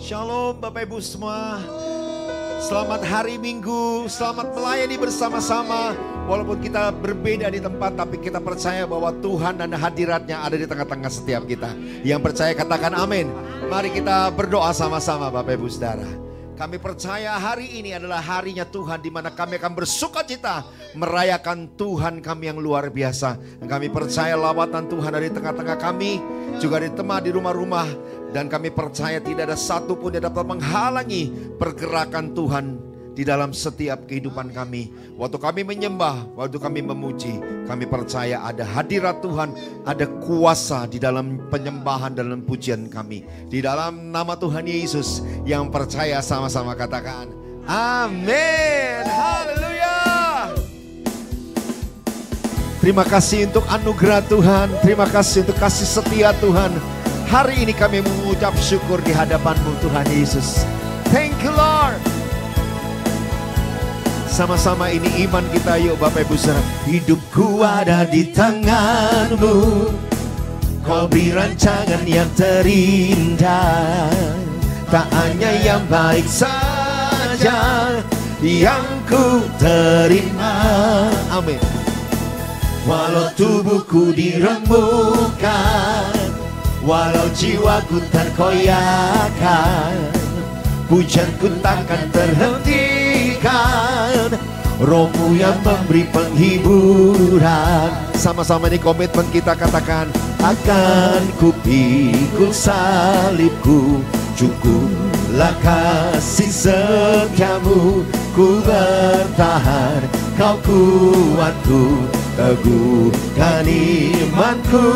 Shalom Bapak Ibu semua. Selamat hari Minggu, selamat melayani bersama-sama. Walaupun kita berbeda di tempat, tapi kita percaya bahwa Tuhan dan hadiratnya ada di tengah-tengah setiap kita. Yang percaya katakan amin. Mari kita berdoa sama-sama Bapak Ibu Saudara. Kami percaya hari ini adalah harinya Tuhan, di mana kami akan bersukacita merayakan Tuhan kami yang luar biasa. Dan kami percaya lawatan Tuhan dari tengah-tengah kami, juga di tempat di rumah-rumah. Dan kami percaya tidak ada satupun yang dapat menghalangi pergerakan Tuhan di dalam setiap kehidupan kami. Waktu kami menyembah, waktu kami memuji, kami percaya ada hadirat Tuhan, ada kuasa di dalam penyembahan, dalam pujian kami. Di dalam nama Tuhan Yesus, yang percaya sama-sama katakan amin. Haleluya. Terima kasih untuk anugerah Tuhan, terima kasih untuk kasih setia Tuhan. Hari ini kami mengucap syukur di hadapan-Mu Tuhan Yesus. Thank you Lord. Sama-sama ini iman kita, yuk Bapak Ibu Saudara. Hidupku ada di tangan-Mu, Kau beri rancangan yang terindah. Tak hanya yang baik saja yang ku terima. Amin. Walau tubuhku diremukkan, walau jiwaku terkoyakkan, pujianku takkan terhentikan. Roh-Mu yang memberi penghiburan. Sama-sama ini komitmen kita, katakan akan ku pikul salibku, cukuplah kasih setiamu. Ku bertahan, Kau kuatku, teguhkan imanku.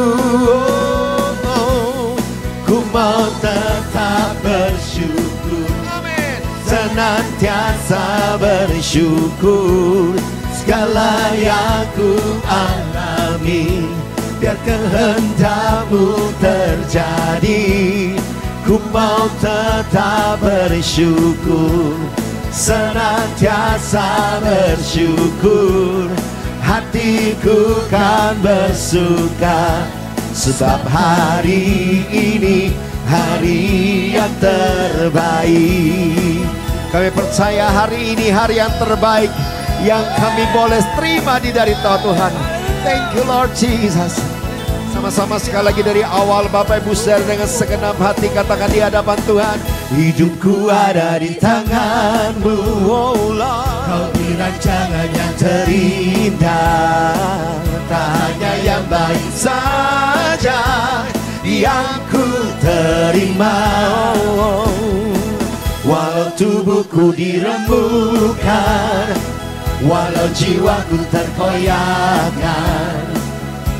Ku mau tetap bersyukur, senantiasa bersyukur. Segala yang ku alami, biar kehendak-Mu terjadi. Ku mau tetap bersyukur, senantiasa bersyukur. Hatiku kan bersuka, sebab hari ini hari yang terbaik. Kami percaya hari ini hari yang terbaik yang kami boleh terima di dari Tuhan. Thank you Lord Jesus. Sama-sama sekali lagi dari awal Bapak Ibu Saudara, dengan segenap hati katakan di hadapan Tuhan. Hidupku ada di tangan-Mu, oh Lord. Kau beri rancangan yang terindah. Tak hanya yang baik saja yang ku terima. Walau tubuhku diremukkan, walau jiwaku terkoyakkan,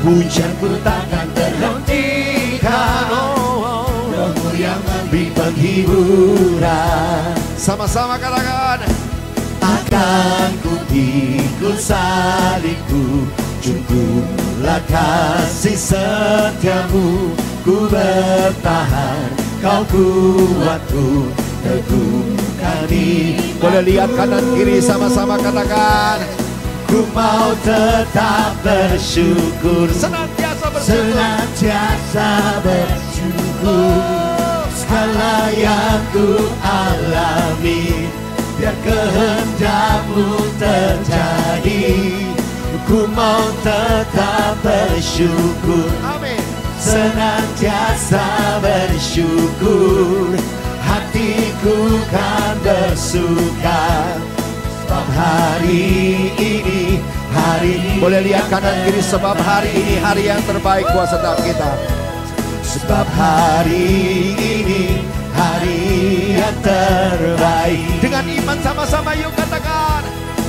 pujianku takkan terhentikan. Roh-Mu yang memberi penghiburan. Sama-sama katakan akan ku pikul salibku, cukuplah kasih setiamu. Ku bertahan, Kau kuatku, teguhkan imanku. Boleh lihat kanan kiri, sama-sama katakan ku mau tetap bersyukur, senantiasa bersyukur, senantiasa bersyukur. Segala yang ku alami, biar kehendak-Mu terjadi. Ku mau tetap bersyukur, amin, senantiasa bersyukur. Hatiku kan bersuka, sebab hari ini hari. Boleh lihat kanan kiri, sebab hari ini hari yang terbaik buat setiap kita. Sebab hari ini hari yang terbaik. Dengan iman sama-sama yuk katakan.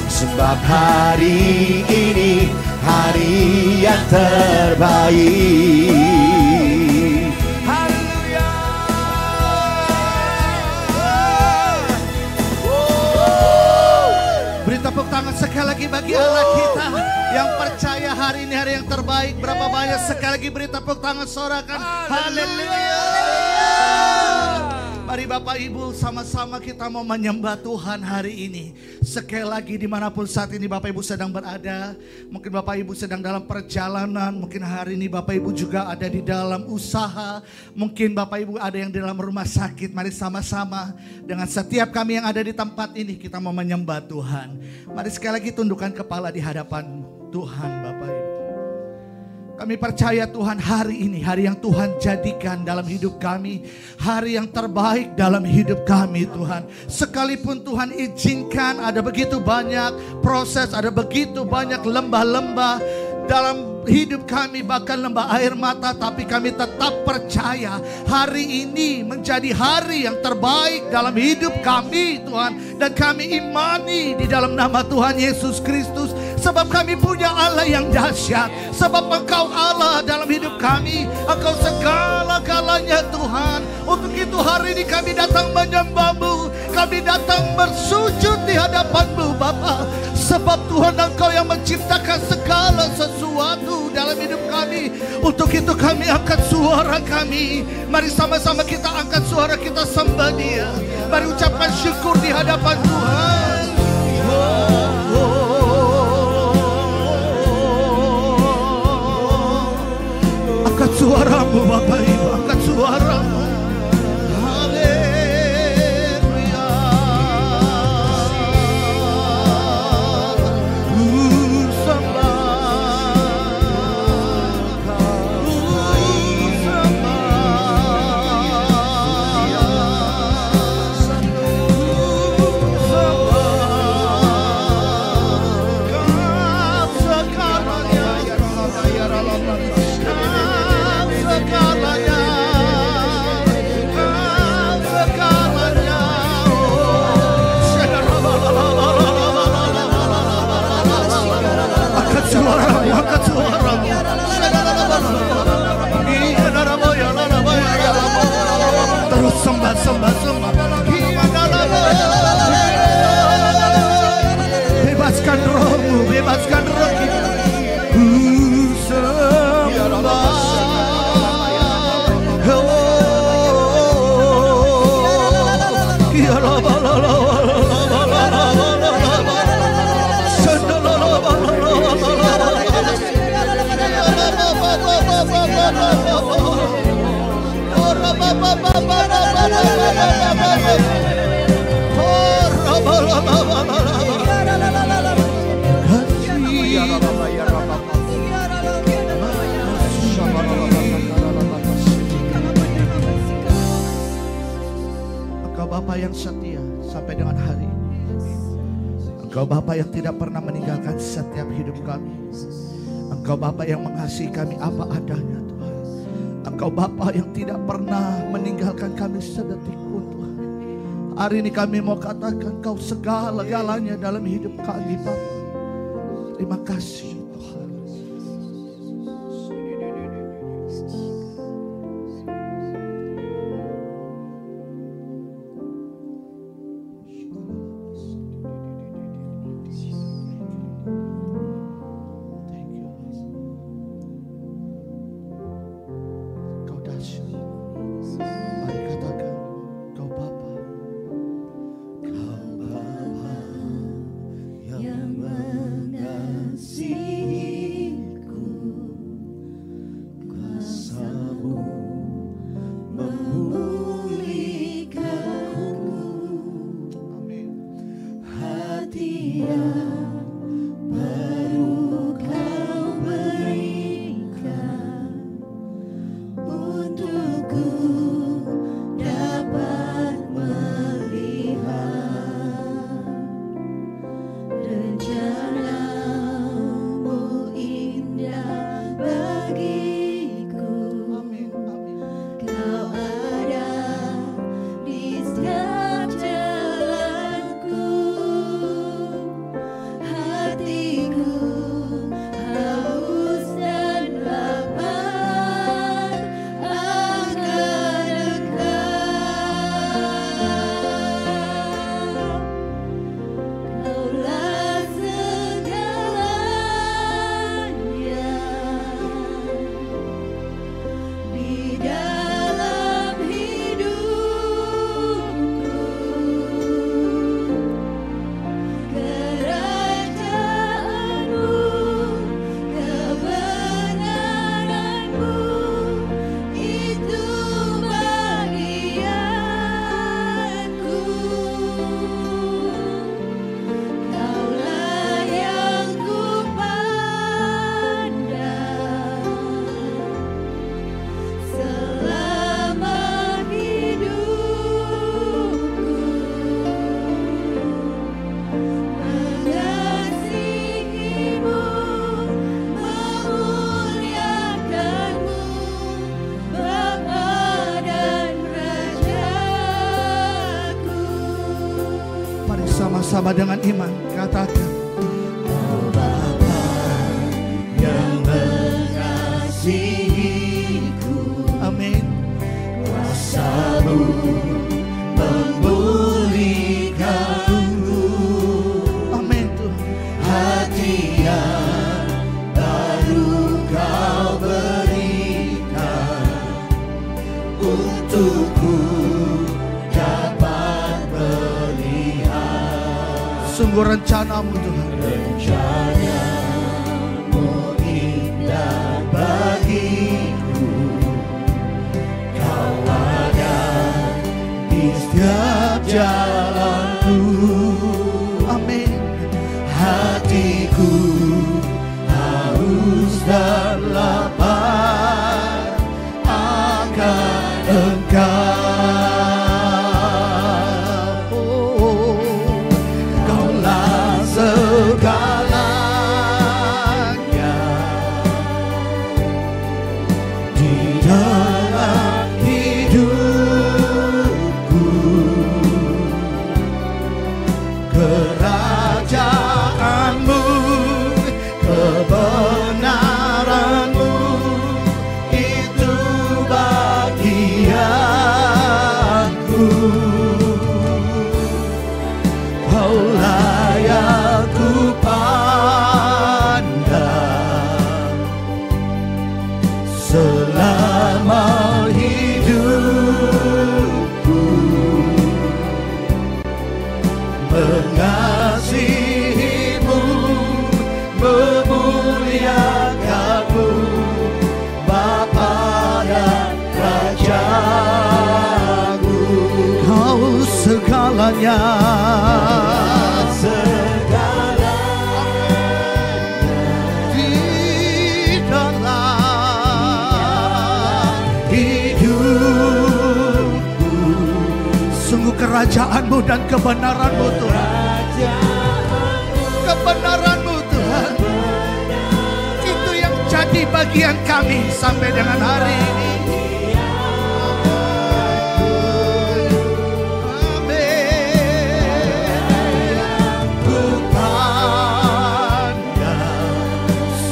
Sebab hari ini hari yang terbaik. Haleluya. Beri tepuk tangan sekali lagi bagi Allah kita yang percaya hari ini hari yang terbaik. Berapa banyak sekali lagi beri tepuk tangan, sorakan haleluya. Mari Bapak Ibu sama-sama kita mau menyembah Tuhan hari ini. Sekali lagi dimanapun saat ini Bapak Ibu sedang berada. Mungkin Bapak Ibu sedang dalam perjalanan. Mungkin hari ini Bapak Ibu juga ada di dalam usaha. Mungkin Bapak Ibu ada yang di dalam rumah sakit. Mari sama-sama dengan setiap kami yang ada di tempat ini kita mau menyembah Tuhan. Mari sekali lagi tundukkan kepala di hadapan Tuhan Bapak Ibu. Kami percaya Tuhan hari ini, hari yang Tuhan jadikan dalam hidup kami. Hari yang terbaik dalam hidup kami Tuhan. Sekalipun Tuhan izinkan ada begitu banyak proses, ada begitu banyak lembah-lembah dalam hidup kami, bahkan lembah air mata. Tapi kami tetap percaya hari ini menjadi hari yang terbaik dalam hidup kami Tuhan. Dan kami imani di dalam nama Tuhan Yesus Kristus. Sebab kami punya Allah yang dahsyat. Sebab Engkau Allah dalam hidup kami. Engkau segala-galanya Tuhan. Untuk itu hari ini kami datang menyembah-Mu. Kami datang bersujud di hadapan-Mu Bapa. Sebab Tuhan Engkau yang menciptakan segala sesuatu dalam hidup kami. Untuk itu kami angkat suara kami. Mari sama-sama kita angkat suara, kita sembah Dia. Mari ucapkan syukur di hadapan Tuhan. Angkat suaramu Bapak Ibu, angkat suaramu. Haleluya. Angkat suaramu. Terus sembah. Bebaskan rohmu, bebaskan roh kita. Engkau Bapa yang setia sampai dengan hari ini. Engkau Bapa yang tidak pernah meninggalkan setiap hidup kami. Engkau Bapa yang mengasihi kami apa adanya Tuhan. Engkau Bapa yang tidak pernah meninggalkan kami sedetik pun Tuhan. Hari ini kami mau katakan Kau segala-galanya dalam hidup kami Bapa. Terima kasih Tuhan. Yang mengasihi Bersama-sama dengan iman katakan, Oh Bapa yang mengasihiku, amin. kuasa-Mu memulihkanku, Amin Tuhan. hati yang baru Kau berikan untukku dapat melihat Sungguh rencana-Mu Tuhan. rencana-Mu indah bagiku. Kau ada di setiap jalanku. Amin. Hatiku haus dan lapar akan Engkau. Oh, Kaulah segalanya di dalam hidupku. Kerajaan-Mu, kebenaran-Mu, itu bagianku. Kau layak ku pandang selama hidupku, mengasihi-Mu, memuliakan-Mu, Bapa dan Rajaku. Kau segalanya. Di dalam hidupku, Sungguh kerajaan-Mu dan kebenaran-Mu Tuhan. Kebenaran-Mu Tuhan, itu yang jadi bagian kami sampai dengan hari ini. Amin. ku pandang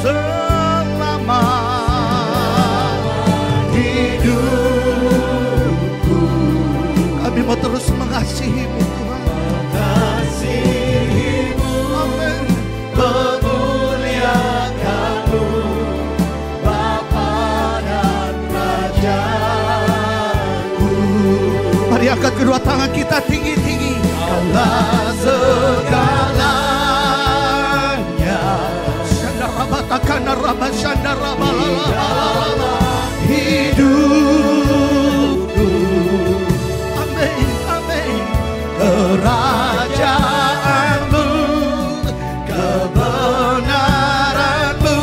selama hidupku, Kami mau terus mengasihi-Mu Tuhan. mengasihi-Mu, Amin. memuliakan-Mu, Bapa dan Rajaku. Mari angkat kedua tangan kita tinggi-tinggi. Kaulah segalanya hidupku. Amin, amin. Kerajaan-Mu, kebenaran-Mu,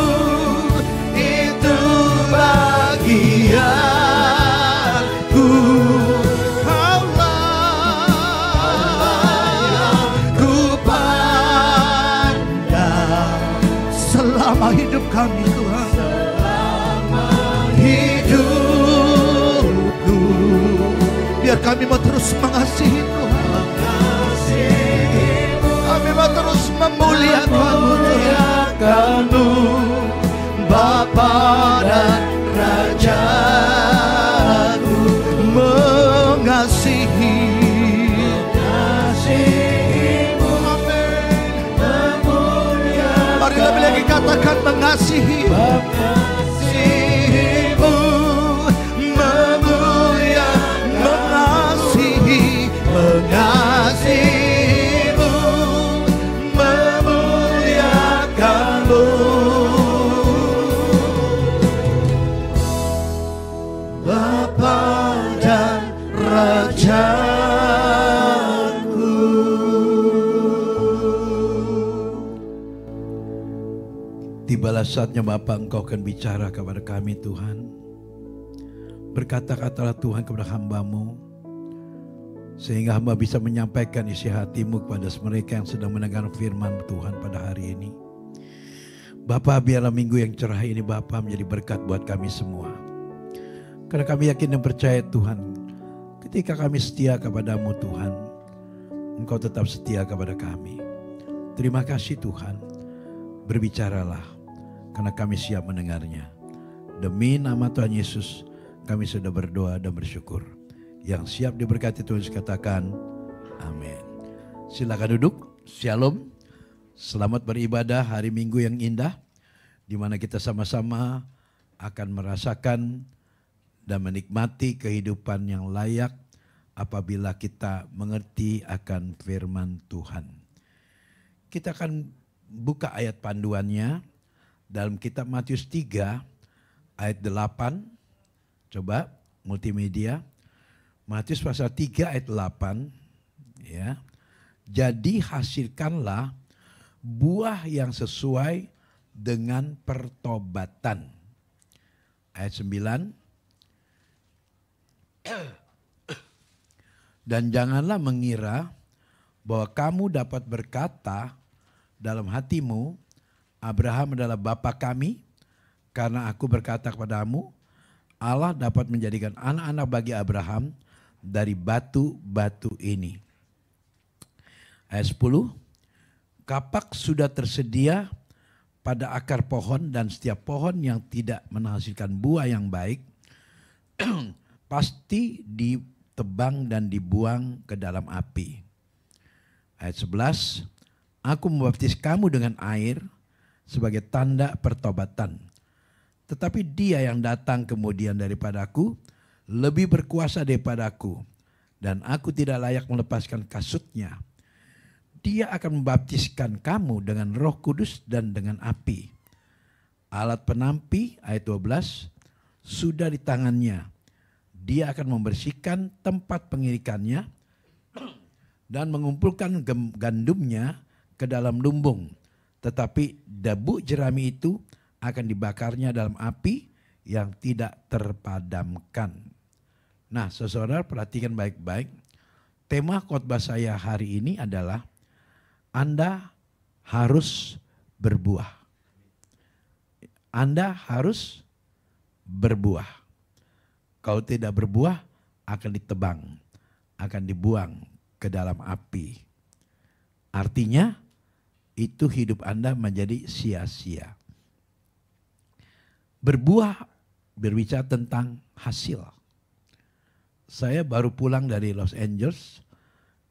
itu bagianku. Kaulah ku pandang Selama hidup kami Tuhan. hidupku. Biar kami mau terus mengasihi Tuhan. Kami mau terus memuliakan-Mu Tuhan. Memuliakan-Mu, Bapa dan Rajaku. Mengasihi-Mu, memuliakan. Mari lebih lagi katakan mengasihi. Mengasihi-Mu, mengasihi-Mu, memuliakan-Mu, Bapa dan Rajaku. Tibalah saatnya Bapa, Engkau akan bicara kepada kami Tuhan. Berkata-katalah Tuhan kepada hamba-Mu, sehingga hamba bisa menyampaikan isi hati-Mu kepada mereka yang sedang mendengar firman Tuhan pada hari ini. Bapa, biarlah minggu yang cerah ini Bapa menjadi berkat buat kami semua. Karena kami yakin dan percaya Tuhan, ketika kami setia kepada-Mu Tuhan, Engkau tetap setia kepada kami. Terima kasih Tuhan. Berbicaralah karena kami siap mendengarnya. Demi nama Tuhan Yesus kami sudah berdoa dan bersyukur. Yang siap diberkati Tuhan katakan amin. Silakan duduk. Shalom. Selamat beribadah hari Minggu yang indah, di mana kita sama-sama akan merasakan dan menikmati kehidupan yang layak apabila kita mengerti akan firman Tuhan. Kita akan buka ayat panduannya dalam kitab Matius 3 ayat 8. Coba multimedia. Matius pasal 3 ayat 8. Ya. Jadi hasilkanlah buah yang sesuai dengan pertobatan. Ayat 9. Dan janganlah mengira bahwa kamu dapat berkata dalam hatimu, Abraham adalah bapa kami, karena aku berkata kepadamu, Allah dapat menjadikan anak-anak bagi Abraham dari batu-batu ini. Ayat 10. Kapak sudah tersedia pada akar pohon, dan setiap pohon yang tidak menghasilkan buah yang baik pasti ditebang dan dibuang ke dalam api. Ayat 11. Aku membaptis kamu dengan air sebagai tanda pertobatan. Tetapi dia yang datang kemudian daripadaku lebih berkuasa daripadaku, dan aku tidak layak melepaskan kasutnya. Dia akan membaptiskan kamu dengan Roh Kudus dan dengan api. Alat penampi, ayat 12, sudah di tangannya. Dia akan membersihkan tempat pengirikannya dan mengumpulkan gandumnya ke dalam lumbung. Tetapi debu jerami itu akan dibakarnya dalam api yang tidak terpadamkan. Nah, saudara perhatikan baik-baik. Tema khotbah saya hari ini adalah Anda harus berbuah. Anda harus berbuah. Kalau tidak berbuah akan ditebang, akan dibuang ke dalam api. Artinya itu hidup Anda menjadi sia-sia. Berbuah berbicara tentang hasil. Saya baru pulang dari Los Angeles,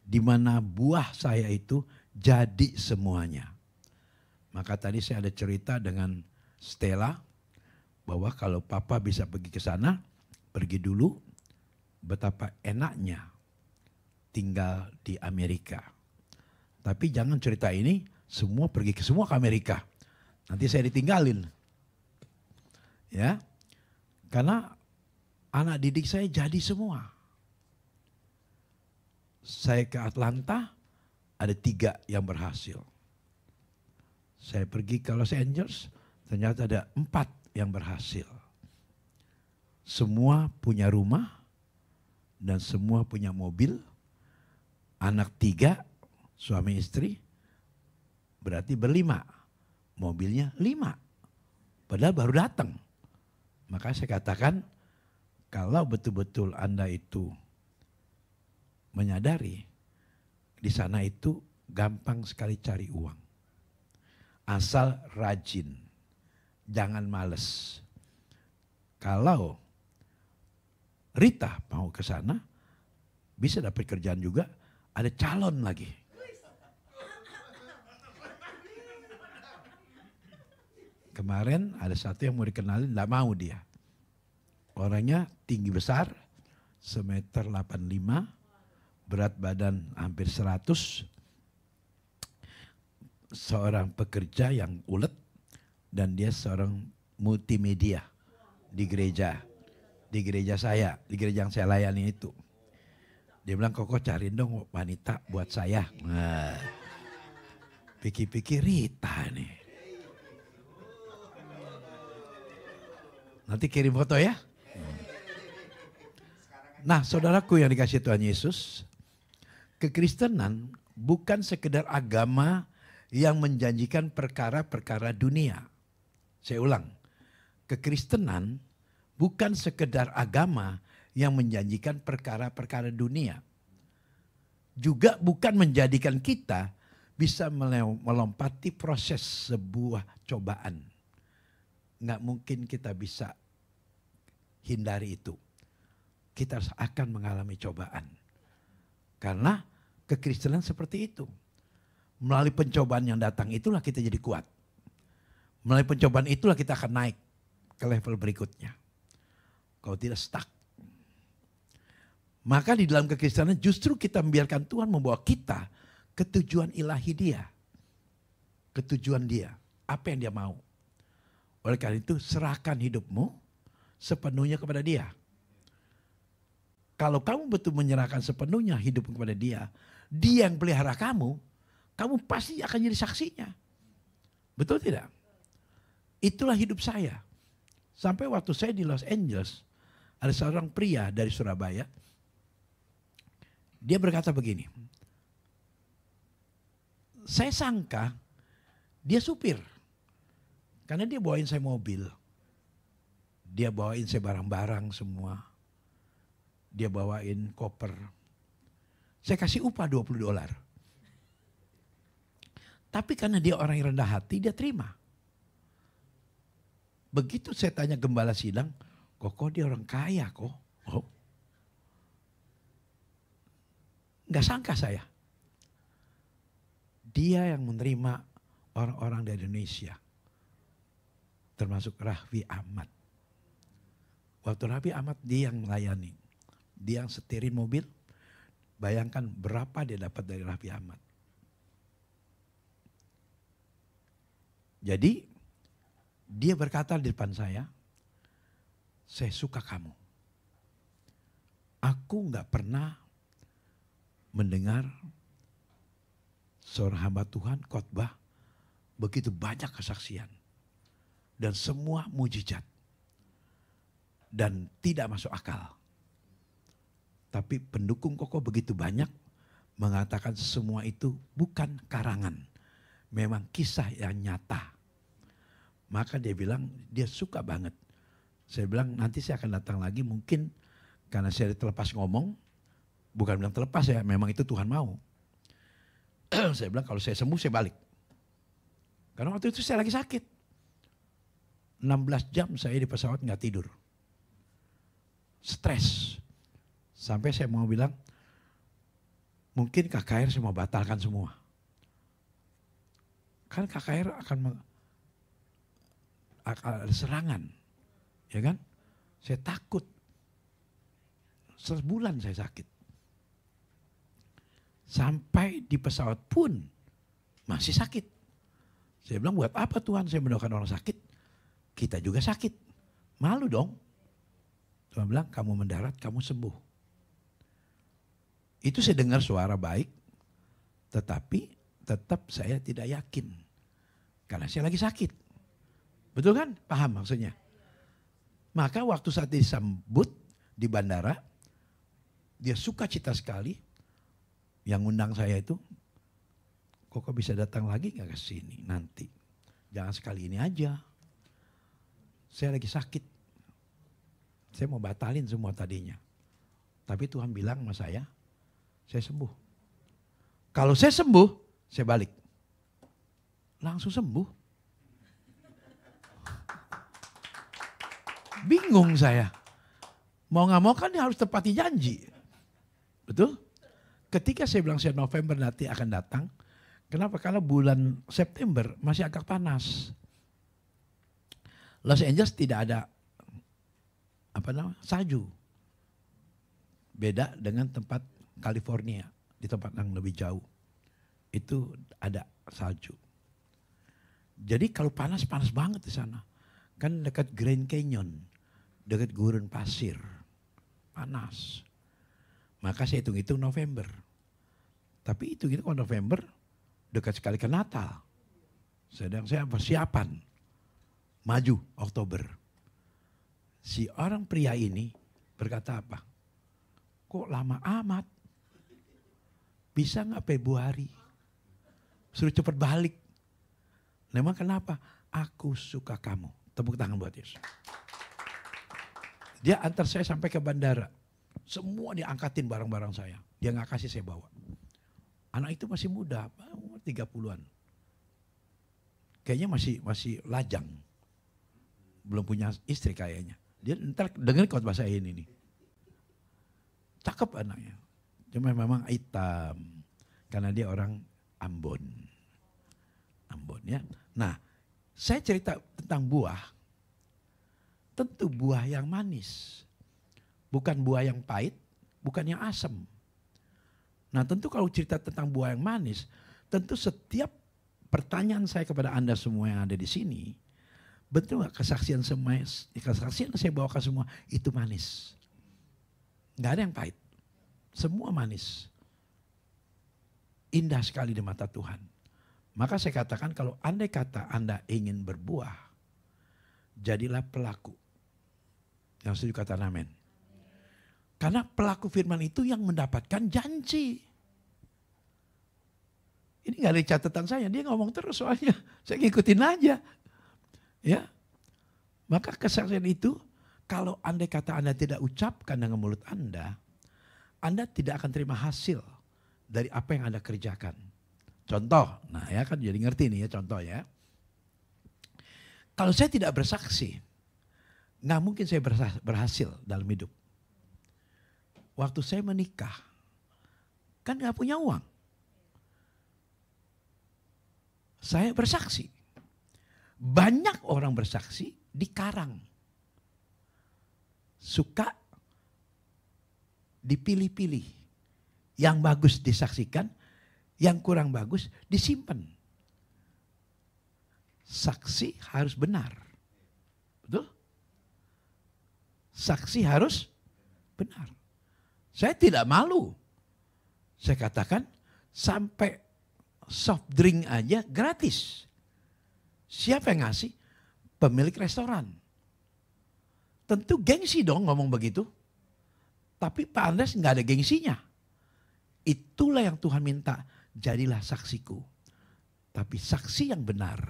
di mana buah saya itu jadi semuanya. Maka tadi saya ada cerita dengan Stella bahwa kalau papa bisa pergi ke sana, pergi dulu, betapa enaknya tinggal di Amerika. Tapi jangan cerita ini semua pergi ke Amerika. Nanti saya ditinggalin. Ya. Karena anak didik saya jadi semua. Saya ke Atlanta, ada 3 yang berhasil. Saya pergi ke Los Angeles, ternyata ada 4 yang berhasil. Semua punya rumah dan semua punya mobil. Anak 3, suami istri, berarti berlima. Mobilnya 5, padahal baru datang. Maka saya katakan, kalau betul-betul Anda itu menyadari, di sana itu gampang sekali cari uang. Asal rajin, jangan males. Kalau Rita mau ke sana, bisa dapat kerjaan juga, ada calon lagi. Kemarin ada satu yang mau dikenalin, enggak mau dia. Orangnya tinggi besar, 1,85 meter, berat badan hampir 100. Seorang pekerja yang ulet, dan dia seorang multimedia di gereja. Di gereja saya, di gereja yang saya layani itu. Dia bilang, Koko cariin dong wanita buat saya. Nah, pikir-pikir Rita nih. Nanti kirim foto ya. Nah, saudaraku yang dikasihi Tuhan Yesus, kekristenan bukan sekedar agama yang menjanjikan perkara-perkara dunia. Saya ulang, kekristenan bukan sekedar agama yang menjanjikan perkara-perkara dunia. juga bukan menjadikan kita bisa melompati proses sebuah cobaan. Nggak mungkin kita bisa hindari itu. Kita akan mengalami cobaan. Karena kekristenan seperti itu. Melalui pencobaan yang datang itulah kita jadi kuat. Melalui pencobaan itulah kita akan naik ke level berikutnya. Kalau tidak stuck. Maka di dalam kekristenan justru kita membiarkan Tuhan membawa kita ke tujuan ilahi Dia. Ke tujuan Dia. Apa yang Dia mau. Oleh karena itu serahkan hidupmu sepenuhnya kepada Dia. Kalau kamu betul menyerahkan sepenuhnya hidupmu kepada Dia. Dia yang pelihara kamu. Kamu pasti akan jadi saksinya. Betul tidak? Itulah hidup saya. Sampai waktu saya di Los Angeles. Ada seorang pria dari Surabaya. Dia berkata begini, saya sangka dia supir. Karena dia bawain saya mobil. Dia bawain saya barang-barang semua. Dia bawain koper. Saya kasih upah $20. Tapi karena dia orang yang rendah hati, dia terima. Begitu saya tanya gembala sidang, kok dia orang kaya kok? Oh. Gak sangka saya. Dia yang menerima orang-orang dari Indonesia. Termasuk Raffi Ahmad. Waktu Raffi Ahmad dia yang melayani. Dia yang setirin mobil. Bayangkan berapa dia dapat dari Raffi Ahmad. Jadi dia berkata di depan saya suka kamu. Aku gak pernah mendengar seorang hamba Tuhan khotbah begitu banyak kesaksian dan semua mujizat dan tidak masuk akal. Tapi pendukung kokoh begitu banyak mengatakan semua itu bukan karangan, memang kisah yang nyata. Maka dia bilang dia suka banget. Saya bilang nanti saya akan datang lagi mungkin karena saya terlepas ngomong. Bukan bilang terlepas ya, memang itu Tuhan mau. Saya bilang kalau saya sembuh saya balik. Karena waktu itu saya lagi sakit. 16 jam saya di pesawat gak tidur. Stres. Sampai saya mau bilang, mungkin KKR saya mau batalkan semua. Kan KKR akan ada serangan. Ya kan? Saya takut. Sebulan saya sakit. Sampai di pesawat pun masih sakit. Saya bilang buat apa Tuhan saya mendoakan orang sakit. Kita juga sakit. Malu dong. Tuhan bilang kamu mendarat kamu sembuh. Itu saya dengar suara baik. Tetapi tetap saya tidak yakin. Karena saya lagi sakit. Betul kan? Paham maksudnya? Maka waktu saat disambut di bandara. Dia sukacita sekali. Yang undang saya itu, kok bisa datang lagi gak ke sini nanti? Jangan sekali ini aja. Saya lagi sakit. Saya mau batalin semua tadinya. Tapi Tuhan bilang sama saya sembuh. Kalau saya sembuh, saya balik. Langsung sembuh. Bingung saya. Mau gak mau kan dia harus tepati janji. Betul? Ketika saya bilang saya November nanti akan datang. Kenapa? Karena bulan September masih agak panas. Los Angeles tidak ada salju. Beda dengan tempat California. Di tempat yang lebih jauh. Itu ada salju. Jadi kalau panas banget di sana. Kan dekat Grand Canyon. Dekat gurun pasir. Panas. Maka saya hitung-hitung November. Tapi itu kalau November dekat sekali ke Natal. Sedang saya persiapan. Maju Oktober. Si orang pria ini berkata apa? Kok lama amat? Bisa gak Februari? Suruh cepat balik. Memang kenapa? Aku suka kamu. Tepuk tangan buat Yesus. Dia antar saya sampai ke bandara. Semua diangkatin barang-barang saya. Dia gak kasih saya bawa. Anak itu masih muda, umur 30-an. Kayaknya masih lajang. Belum punya istri kayaknya. Dia ntar dengerin khotbah saya ini nih. Cakep anaknya. Cuma memang hitam. Karena dia orang Ambon. Ambon ya. Nah, saya cerita tentang buah. Tentu buah yang manis. Bukan buah yang pahit, bukan yang asam. Nah, tentu kalau cerita tentang buah yang manis, tentu setiap pertanyaan saya kepada Anda semua yang ada di sini, betul gak kesaksian semua, kesaksian yang saya bawakan semua itu manis. Gak ada yang pahit. Semua manis. Indah sekali di mata Tuhan. Maka saya katakan kalau andai kata Anda ingin berbuah, jadilah pelaku. Yang setuju kata amin. Karena pelaku firman itu yang mendapatkan janji. Ini gak ada catatan saya, dia ngomong terus soalnya. Saya ngikutin aja. Ya, maka kesaksian itu kalau andai kata Anda tidak ucapkan dengan mulut Anda tidak akan terima hasil dari apa yang Anda kerjakan. Contoh, nah ya kan jadi ngerti nih ya contoh ya. Kalau saya tidak bersaksi, nggak mungkin saya berhasil dalam hidup. Waktu saya menikah, kan nggak punya uang. Saya bersaksi. Banyak orang bersaksi di karang. Suka dipilih-pilih. Yang bagus disaksikan, yang kurang bagus disimpan. Saksi harus benar. Betul? Saksi harus benar. Saya tidak malu. Saya katakan sampai soft drink aja gratis. Siapa yang ngasih? Pemilik restoran. Tentu gengsi dong ngomong begitu. Tapi Pak Andres nggak ada gengsinya. Itulah yang Tuhan minta, jadilah saksiku. Tapi saksi yang benar,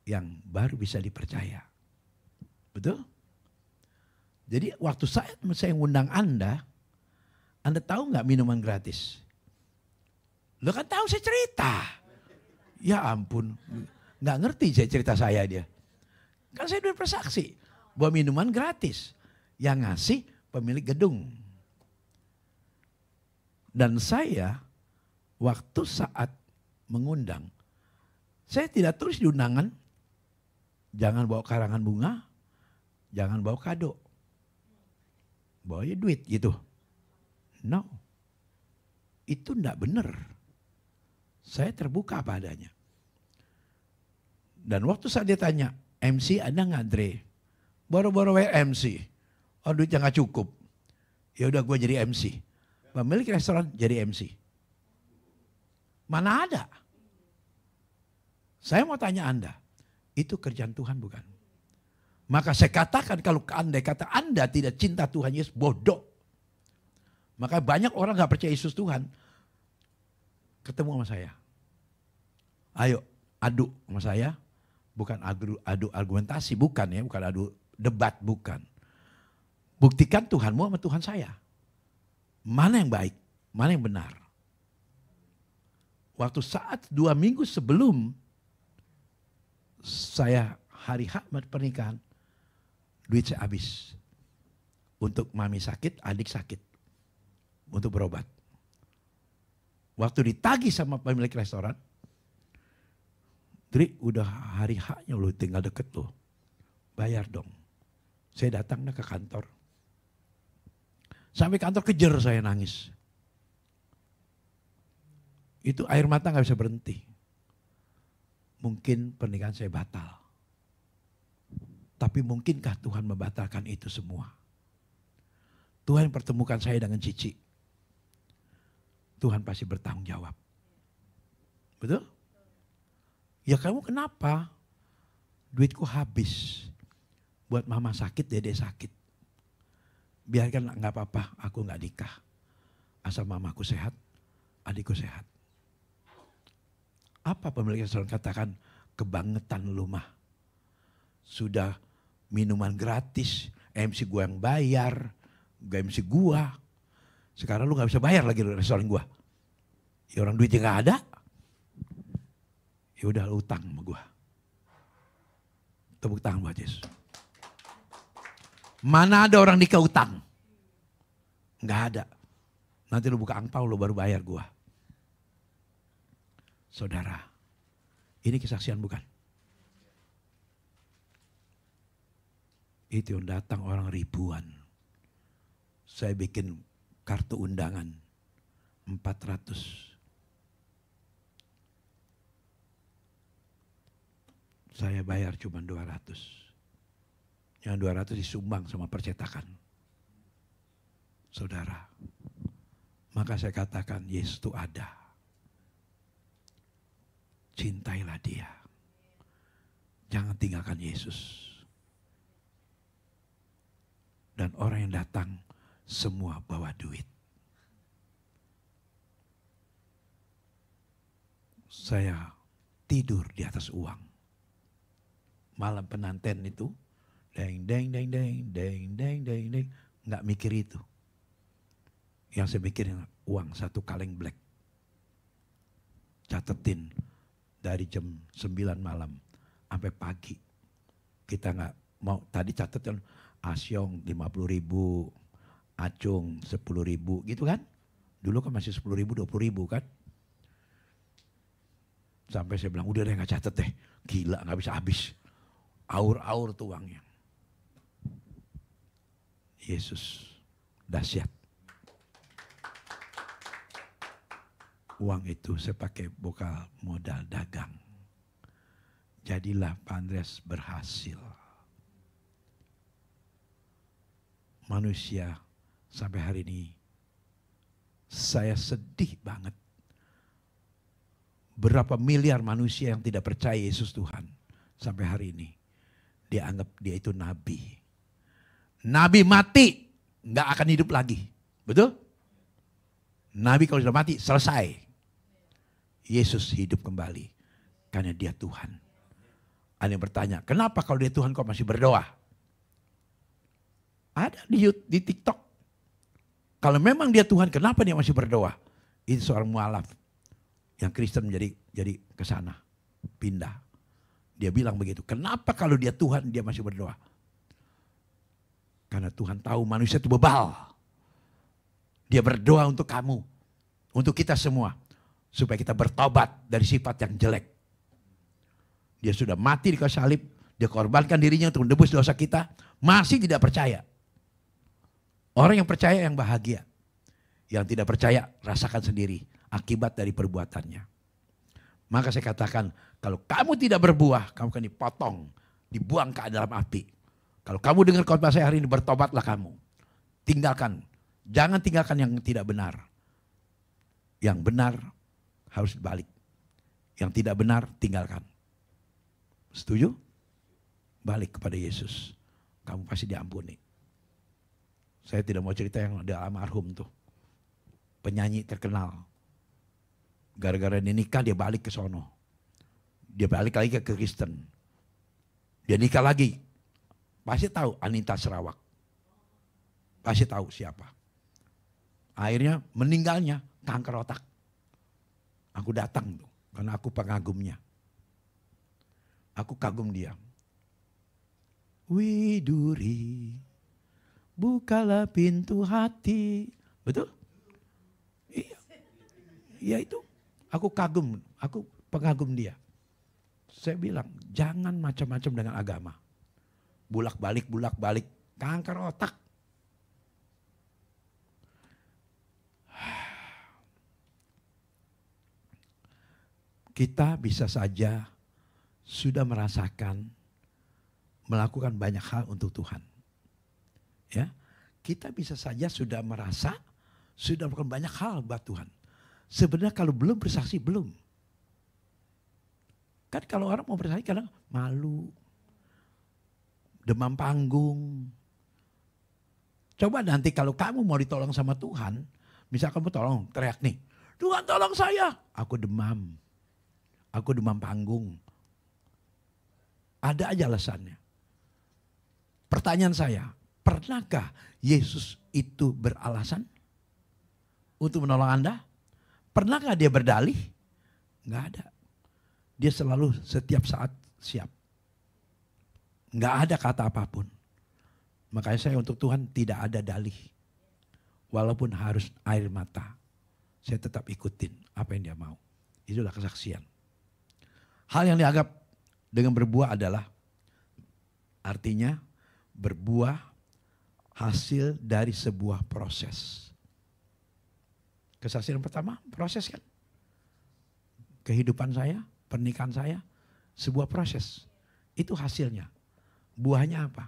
yang baru bisa dipercaya. Betul? Jadi waktu saya ngundang Anda tahu nggak minuman gratis? Lo kan tahu saya cerita. Ya ampun, nggak ngerti saya cerita saya dia. Kan saya udah bersaksi bahwa minuman gratis. Yang ngasih pemilik gedung. Dan saya waktu saat mengundang, saya tidak tulis di undangan, jangan bawa karangan bunga, jangan bawa kado. Bawa duit gitu. No. Itu enggak benar. Saya terbuka apa adanya. Dan waktu saat dia tanya, MC ada nggak Dre? Boro-boro MC. Oh duitnya nggak cukup. Ya udah gue jadi MC. Pemilik restoran jadi MC. Mana ada? Saya mau tanya Anda, itu kerjaan Tuhan bukan? Maka saya katakan kalau andai kata Anda tidak cinta Tuhan Yesus, bodoh. Maka banyak orang gak percaya Yesus Tuhan. Ketemu sama saya. Ayo adu sama saya. Bukan adu argumentasi, bukan ya. Bukan adu debat, bukan. Buktikan Tuhanmu sama Tuhan saya. Mana yang baik, mana yang benar. Waktu saat 2 minggu sebelum saya hari H pernikahan, duit saya habis. Untuk mami sakit, adik sakit. Untuk berobat. Waktu ditagih sama pemilik restoran, Dri udah hari H-nya lo tinggal deket lo. Bayar dong. Saya datang ke kantor. Sampai kantor kejar saya nangis. Itu air mata gak bisa berhenti. Mungkin pernikahan saya batal. Tapi mungkinkah Tuhan membatalkan itu semua? Tuhan pertemukan saya dengan Cici. Tuhan pasti bertanggung jawab. Betul? Ya kamu kenapa? Duitku habis. Buat mama sakit, dede sakit. Biarkan gak apa-apa, aku gak nikah. Asal mamaku sehat, adikku sehat. Apa pemilik restoran katakan? Kebangetan lu mah. Sudah minuman gratis, MC gua yang bayar, MC gua. Sekarang lu gak bisa bayar lagi restoran gua. Ya orang duitnya gak ada. Ya udah utang sama gue. Tepuk tangan buat Yesus. Mana ada orang nikah utang? Gak ada. Nanti lu buka angpau lu baru bayar gue. Saudara, ini kesaksian bukan? Itu yang datang orang ribuan. Saya bikin kartu undangan 400. Saya bayar cuma 200. Yang 200 disumbang sama percetakan. Saudara, maka saya katakan Yesus itu ada. Cintailah dia. Jangan tinggalkan Yesus. Dan orang yang datang semua bawa duit. Saya tidur di atas uang. Malam penanten itu, deng deng deng deng deng deng deng deng, nggak mikir itu. Yang saya mikirin uang 1 kaleng black. Catetin dari jam 9 malam sampai pagi. Kita nggak mau, tadi catetin Asyong 50.000, Acung 10.000 gitu kan. Dulu kan masih 10.000, 20.000 kan. Sampai saya bilang udah deh nggak catet deh. Gila nggak bisa habis. Aur-aur tuh uangnya. Yesus dahsyat. Uang itu saya pakai bekal modal dagang. Jadilah Pak Andreas berhasil. Manusia sampai hari ini saya sedih banget. Berapa miliar manusia yang tidak percaya Yesus Tuhan sampai hari ini. Dia anggap dia itu nabi. Nabi mati, nggak akan hidup lagi. Betul? Nabi kalau sudah mati, selesai. Yesus hidup kembali. Karena dia Tuhan. Ada yang bertanya, kenapa kalau dia Tuhan kok masih berdoa? Ada di TikTok. Kalau memang dia Tuhan, kenapa dia masih berdoa? Itu seorang mualaf. Yang Kristen jadi ke sana. Pindah. Dia bilang begitu. Kenapa kalau dia Tuhan dia masih berdoa? Karena Tuhan tahu manusia itu bebal. Dia berdoa untuk kamu. Untuk kita semua. Supaya kita bertobat dari sifat yang jelek. Dia sudah mati di kayu salib. Dia korbankan dirinya untuk menebus dosa kita. Masih tidak percaya. Orang yang percaya yang bahagia. Yang tidak percaya rasakan sendiri. Akibat dari perbuatannya. Maka saya katakan, kalau kamu tidak berbuah, kamu akan dipotong, dibuang ke dalam api. Kalau kamu dengar khotbah saya hari ini, bertobatlah kamu. Tinggalkan, jangan tinggalkan yang tidak benar. Yang benar harus balik. Yang tidak benar, tinggalkan. Setuju? Balik kepada Yesus. Kamu pasti diampuni. Saya tidak mau cerita yang ada almarhum tuh. Penyanyi terkenal. Gara-gara dia nikah dia balik ke sono. Dia balik lagi ke Kristen. Dia nikah lagi. Pasti tahu Anita Sarawak. Pasti tahu siapa. Akhirnya meninggalnya kanker otak. Aku datang tuh. Karena aku pengagumnya. Aku kagum dia. Widuri. Bukalah pintu hati. Betul? Iya. Iya itu. Aku kagum, aku pengagum dia. Saya bilang, jangan macam-macam dengan agama. Bulak-balik, kanker otak. Kita bisa saja sudah merasakan, melakukan banyak hal untuk Tuhan. Ya, kita bisa saja sudah merasa, sudah melakukan banyak hal buat Tuhan. Sebenarnya kalau belum bersaksi, belum. Kan kalau orang mau bersaksi kadang malu. Demam panggung. Coba nanti kalau kamu mau ditolong sama Tuhan. Misal kamu tolong, teriak nih. Tuhan tolong saya. Aku demam. Aku demam panggung. Ada aja alasannya. Pertanyaan saya, pernahkah Yesus itu beralasan untuk menolong Anda? Pernah gak dia berdalih? Gak ada. Dia selalu setiap saat siap. Gak ada kata apapun. Makanya saya untuk Tuhan tidak ada dalih. Walaupun harus air mata. Saya tetap ikutin apa yang dia mau. Itulah kesaksian. Hal yang dianggap dengan berbuah adalah artinya berbuah hasil dari sebuah proses. Kesaksian pertama proses kan. Kehidupan saya, pernikahan saya, sebuah proses. Itu hasilnya. Buahnya apa?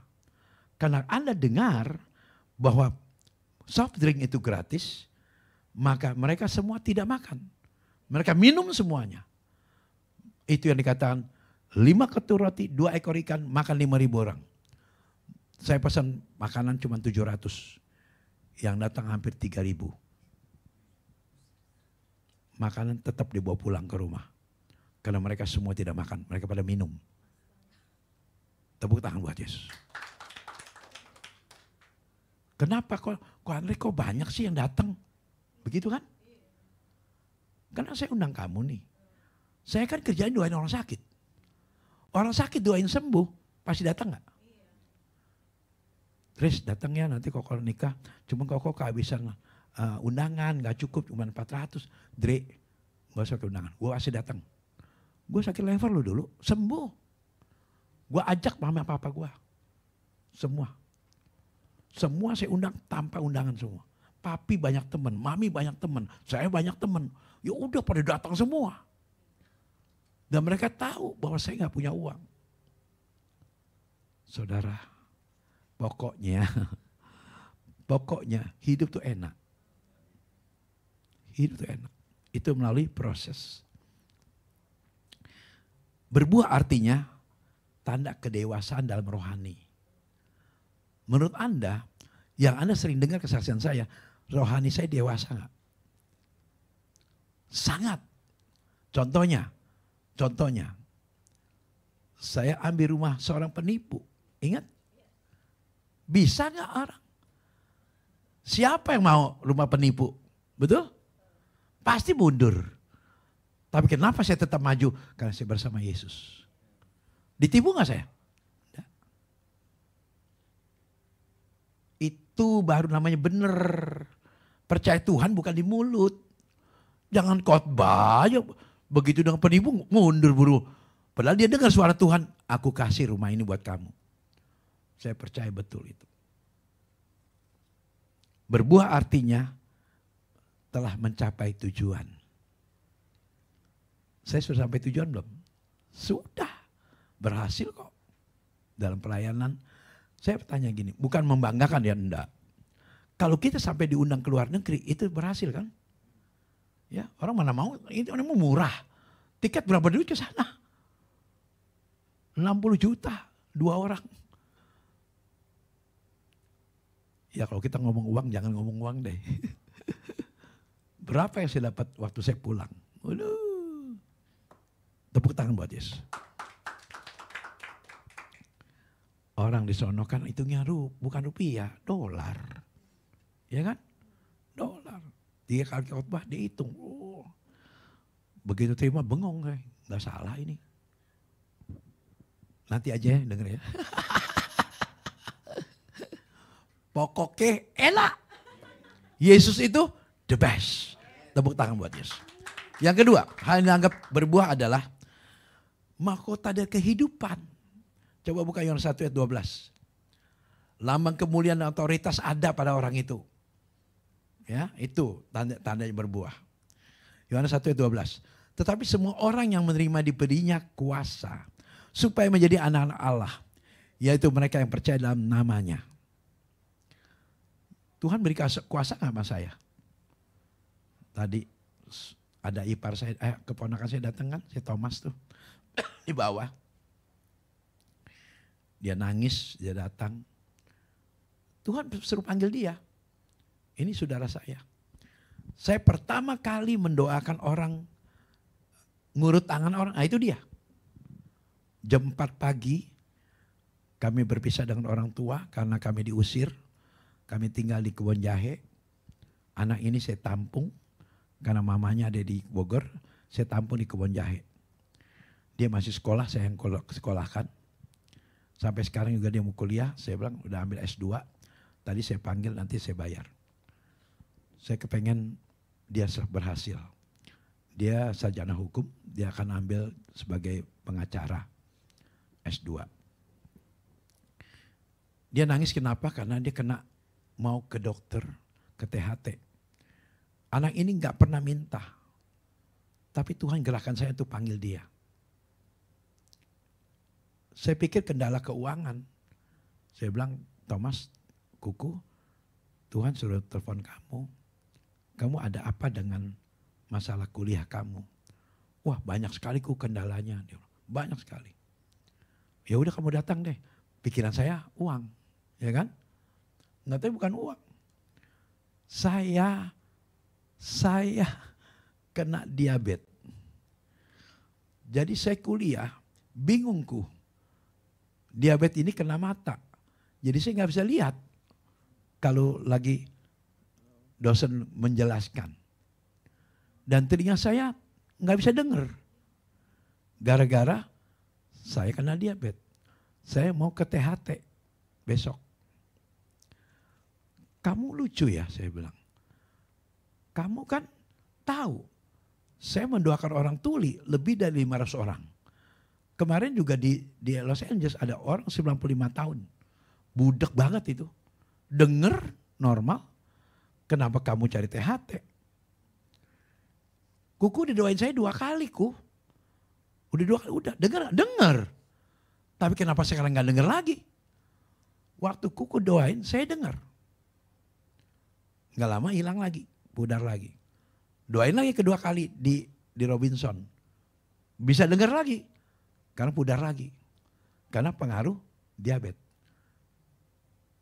Karena Anda dengar bahwa soft drink itu gratis, maka mereka semua tidak makan. Mereka minum semuanya. Itu yang dikatakan 5 ketur roti, 2 ekor ikan, makan 5.000 orang. Saya pesan makanan cuma 700. Yang datang hampir 3.000. Makanan tetap dibawa pulang ke rumah. Karena mereka semua tidak makan, mereka pada minum. Tepuk tangan buat Yesus. Kenapa kok Andre kok banyak sih yang datang? Begitu kan? Karena saya undang kamu nih. Saya kan kerjain doain orang sakit. Orang sakit doain sembuh, pasti datang gak? Tris datang ya nanti kok kalau nikah. Cuma kok kehabisan undangan, gak cukup cuma 400. Dre, gak usah ke undangan, gue pasti datang. Gue sakit lever lu dulu, sembuh. Gue ajak mama papa gue. Semua. Semua saya undang tanpa undangan semua. Papi banyak teman, mami banyak teman, saya banyak teman. Ya udah pada datang semua. Dan mereka tahu bahwa saya nggak punya uang. Saudara, pokoknya hidup tuh enak. Hidup tuh enak. Itu melalui proses. Berbuah artinya tanda kedewasaan dalam rohani. Menurut Anda, yang Anda sering dengar kesaksian saya, rohani saya dewasa gak? Sangat. Contohnya, saya ambil rumah seorang penipu. Ingat? Bisa gak orang? Siapa yang mau rumah penipu? Betul? Pasti mundur. Tapi kenapa saya tetap maju? Karena saya bersama Yesus. Ditipu gak saya? Tidak. Itu baru namanya benar. Percaya Tuhan bukan di mulut. Jangan khotbah aja. Begitu dengan penipu mundur buru. Padahal dia dengar suara Tuhan. Aku kasih rumah ini buat kamu. Saya percaya betul itu. Berbuah artinya telah mencapai tujuan. Saya sudah sampai tujuan belum? Sudah. Berhasil kok. Dalam pelayanan. Saya bertanya gini. Bukan membanggakan ya, enggak. Kalau kita sampai diundang ke luar negeri. Itu berhasil kan? Ya, orang mana mau? Itu mau murah. Tiket berapa duit ke sana? 60 juta. 2 orang. Ya kalau kita ngomong uang, jangan ngomong uang deh. Berapa yang saya dapat waktu saya pulang? Waduh. Tepuk tangan buat Yesus. Orang di sono kan hitungnya bukan rupiah, dolar. Ya kan? Dolar. 3 kali khotbah dihitung. Oh. Begitu terima bengong kayak. Gak salah ini. Nanti aja ya denger ya. Pokoknya enak. Yesus itu the best. Tepuk tangan buat Yesus. Yang kedua, hal yang dianggap berbuah adalah mahkota dari kehidupan. Coba buka Yohanes 1 ayat 12. Lambang kemuliaan dan otoritas ada pada orang itu. Ya, itu tanda yang berbuah. Yohanes 1 ayat 12. Tetapi semua orang yang menerima diberinya kuasa supaya menjadi anak-anak Allah, yaitu mereka yang percaya dalam namanya. Tuhan beri kuasa gak sama saya? Tadi ada ipar saya, keponakan saya datang kan, si Thomas tuh di bawah. Dia nangis, dia datang. Tuhan suruh panggil dia. Ini saudara saya. Saya pertama kali mendoakan orang, ngurut tangan orang, itu dia. Jam 4 pagi, kami berpisah dengan orang tua karena kami diusir. Kami tinggal di kebun jahe. Anak ini saya tampung. Karena mamanya ada di Bogor, saya tampung di Kebon Jahe. Dia masih sekolah, saya yang sekolahkan. Sampai sekarang juga dia mau kuliah, saya bilang udah ambil S2. Tadi saya panggil, nanti saya bayar. Saya kepengen dia berhasil. Dia sarjana hukum, dia akan ambil sebagai pengacara S2. Dia nangis kenapa? Karena dia kena mau ke dokter, ke THT. Anak ini gak pernah minta. Tapi Tuhan gerakkan saya untuk panggil dia. Saya pikir kendala keuangan. Saya bilang, Thomas, Kuku, Tuhan suruh telepon kamu. Kamu ada apa dengan masalah kuliah kamu? Wah, banyak sekali kendalanya. Banyak sekali. Ya udah kamu datang deh. Pikiran saya uang, ya kan? Nggak tahu bukan uang. Saya kena diabetes. Jadi saya kuliah, bingungku. Diabetes ini kena mata. Jadi saya nggak bisa lihat kalau lagi dosen menjelaskan. Dan telinga saya nggak bisa dengar. Gara-gara saya kena diabetes. Saya mau ke THT besok. Kamu lucu ya, saya bilang. Kamu kan tahu, saya mendoakan orang tuli lebih dari 500 orang. Kemarin juga di Los Angeles ada orang 95 tahun. Budek banget itu. Dengar normal, kenapa kamu cari THT? Kuku didoain saya 2 kali, Udah dengar. Tapi kenapa sekarang gak dengar lagi? Waktu Kuku doain, saya dengar. Gak lama hilang lagi, pudar lagi. Doain lagi kedua kali di Robinson. Bisa dengar lagi, karena pudar lagi. Karena pengaruh diabetes.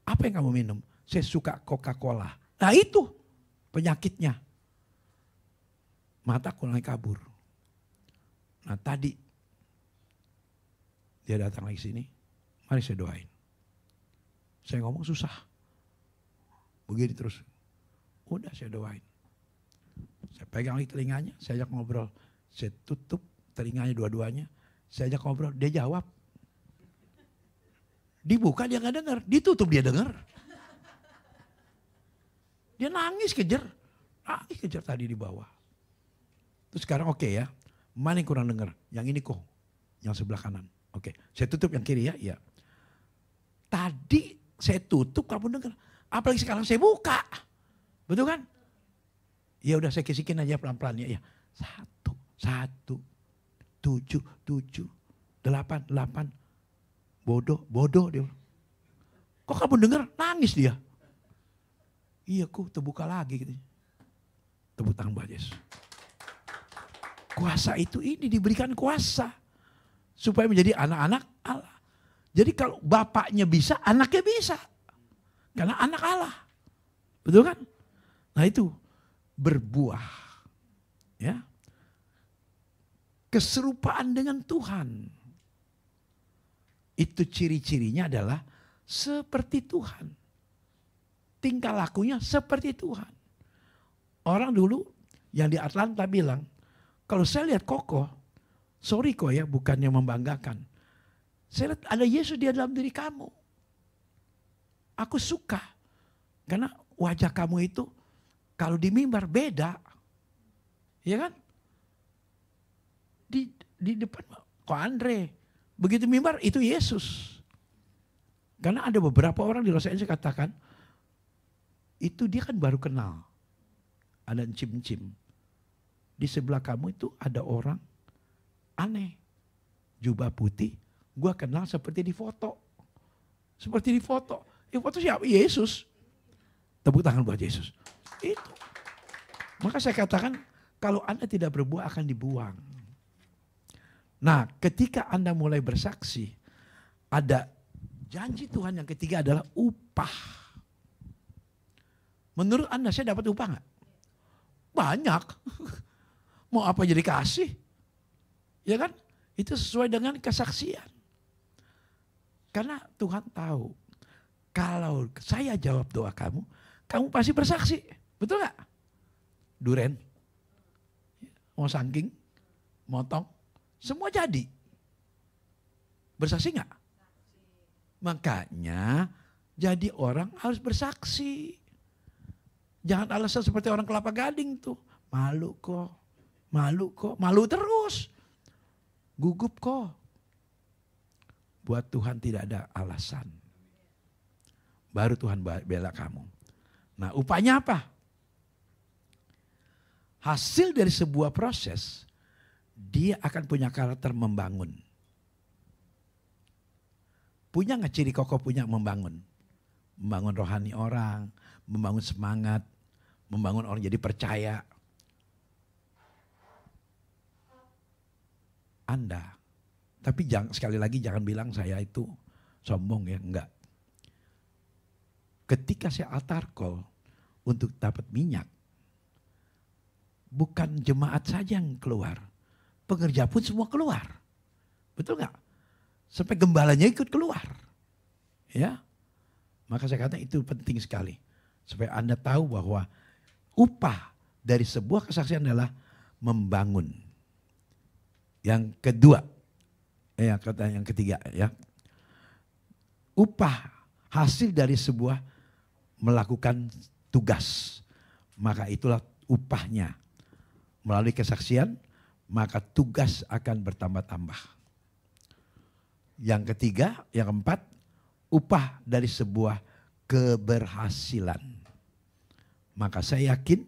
Apa yang kamu minum? Saya suka Coca-Cola. Nah itu penyakitnya. Mataku mulai kabur. Nah tadi dia datang lagi sini, mari saya doain. Saya ngomong susah. Begini terus. Udah saya doain. Saya pegang lagi telinganya, saya ajak ngobrol. Saya tutup telinganya dua-duanya, saya ajak ngobrol, dia jawab. Dibuka dia gak dengar, ditutup dia dengar. Dia nangis kejar tadi di bawah. Terus sekarang oke ya, mana yang kurang dengar? Yang ini kok, yang sebelah kanan. Oke, saya tutup yang kiri ya. Iya. Tadi saya tutup kamu dengar. Apalagi sekarang saya buka. Betul kan? Ya udah saya kisikin aja pelan-pelan ya. 1, 7, 8. Bodoh dia. Kok kamu dengar? Nangis dia. Iya terbuka lagi. Gitu. Tepuk tangan buat Yesus. Kuasa itu ini diberikan kuasa. Supaya menjadi anak-anak Allah. Jadi kalau bapaknya bisa, anaknya bisa. Karena anak Allah. Betul kan? Nah itu berbuah. Ya. Keserupaan dengan Tuhan. Itu ciri-cirinya adalah seperti Tuhan. Tingkah lakunya seperti Tuhan. Orang dulu yang di Atlanta bilang, kalau saya lihat Koko, sorry kok ya, bukannya membanggakan. Saya lihat ada Yesus di dalam diri kamu. Aku suka. Karena wajah kamu itu kalau di mimbar beda. Ya kan? Di depan kok Andre. Begitu mimbar itu Yesus. Karena ada beberapa orang di Los Angeles katakan, itu dia kan baru kenal. Ada encim-encim. Di sebelah kamu itu ada orang aneh. Jubah putih, gue kenal seperti di foto. Seperti di foto. Foto siapa? Yesus. Tepuk tangan buat Yesus. Itu. Maka saya katakan, kalau Anda tidak berbuah akan dibuang. Nah, ketika Anda mulai bersaksi, ada janji Tuhan yang ketiga adalah upah. Menurut Anda saya dapat upah gak? Banyak. Mau apa jadi kasih? Ya kan? Itu sesuai dengan kesaksian. Karena Tuhan tahu, kalau saya jawab doa kamu, kamu pasti bersaksi. Betul gak? Duren, mau sangking, motong, semua jadi. Bersaksi nggak? Makanya jadi orang harus bersaksi. Jangan alasan seperti orang Kelapa Gading tuh. Malu kok, malu terus. Gugup kok. Buat Tuhan tidak ada alasan. Baru Tuhan bela kamu. Nah, upahnya apa? Hasil dari sebuah proses, dia akan punya karakter membangun. Punya nggak ciri kokoh punya membangun? Membangun rohani orang, membangun semangat, membangun orang jadi percaya. Anda, tapi sekali lagi jangan bilang saya itu sombong ya, enggak. Ketika saya altar call untuk dapat minyak, bukan jemaat saja yang keluar, pengerja pun semua keluar. Betul nggak? Sampai gembalanya ikut keluar. Ya. Maka saya kata itu penting sekali. Supaya Anda tahu bahwa upah dari sebuah kesaksian adalah membangun. Yang kedua, yang ketiga ya. Upah hasil dari sebuah melakukan tugas. Maka itulah upahnya. Melalui kesaksian, maka tugas akan bertambah-tambah. Yang ketiga, yang keempat, upah dari sebuah keberhasilan. Maka saya yakin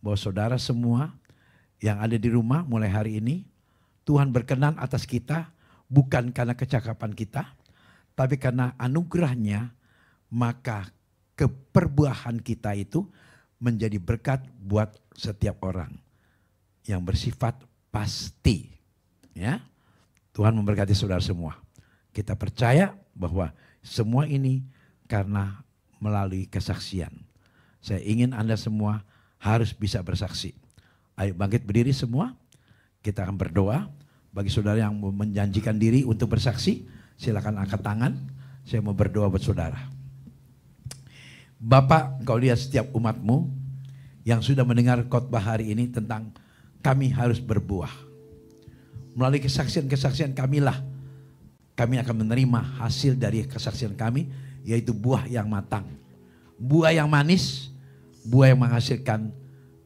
bahwa saudara semua yang ada di rumah mulai hari ini, Tuhan berkenan atas kita bukan karena kecakapan kita, tapi karena anugerahnya, maka keperbuahan kita itu menjadi berkat buat setiap orang yang bersifat pasti. Ya, Tuhan memberkati saudara semua. Kita percaya bahwa semua ini karena melalui kesaksian. Saya ingin Anda semua harus bisa bersaksi. Ayo bangkit berdiri semua. Kita akan berdoa. Bagi saudara yang menjanjikan diri untuk bersaksi, silakan angkat tangan. Saya mau berdoa buat saudara. Bapak, Engkau lihat setiap umat-Mu yang sudah mendengar khotbah hari ini tentang kami harus berbuah. Melalui kesaksian-kesaksian kamilah, kami akan menerima hasil dari kesaksian kami, yaitu buah yang matang. Buah yang manis, buah yang menghasilkan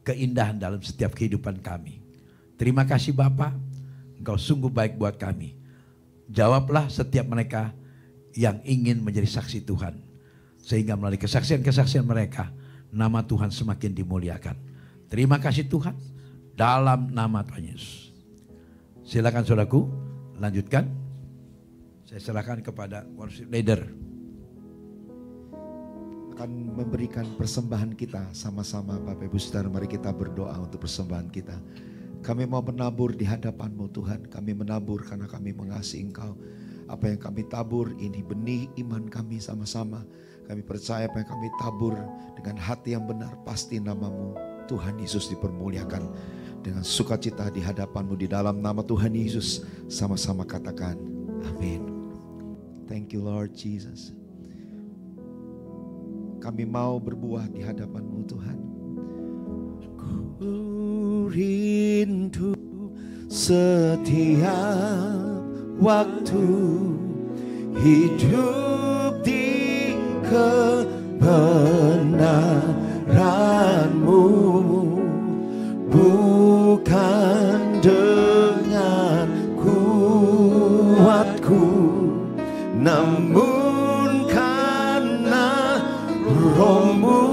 keindahan dalam setiap kehidupan kami. Terima kasih Bapak, Engkau sungguh baik buat kami. Jawablah setiap mereka yang ingin menjadi saksi Tuhan. Sehingga melalui kesaksian-kesaksian mereka, nama Tuhan semakin dimuliakan. Terima kasih Tuhan, dalam nama Tuhan Yesus. Silakan saudaraku, lanjutkan. Saya serahkan kepada worship leader. Akan memberikan persembahan kita sama-sama Bapak Ibu Saudara, mari kita berdoa untuk persembahan kita. Kami mau menabur di hadapan-Mu Tuhan, kami menabur karena kami mengasihi Engkau. Apa yang kami tabur ini benih iman kami sama-sama. Kami percaya apa yang kami tabur dengan hati yang benar, pasti nama-Mu Tuhan Yesus dipermuliakan. Dengan sukacita di hadapan-Mu di dalam nama Tuhan Yesus, sama-sama katakan amin. Thank you Lord Jesus. Kami mau berbuah di hadapan-Mu Tuhan. Ku rindu setiap waktu hidup di kebenaran-Mu, bukan dengan kuatku, namun karena Roh-Mu,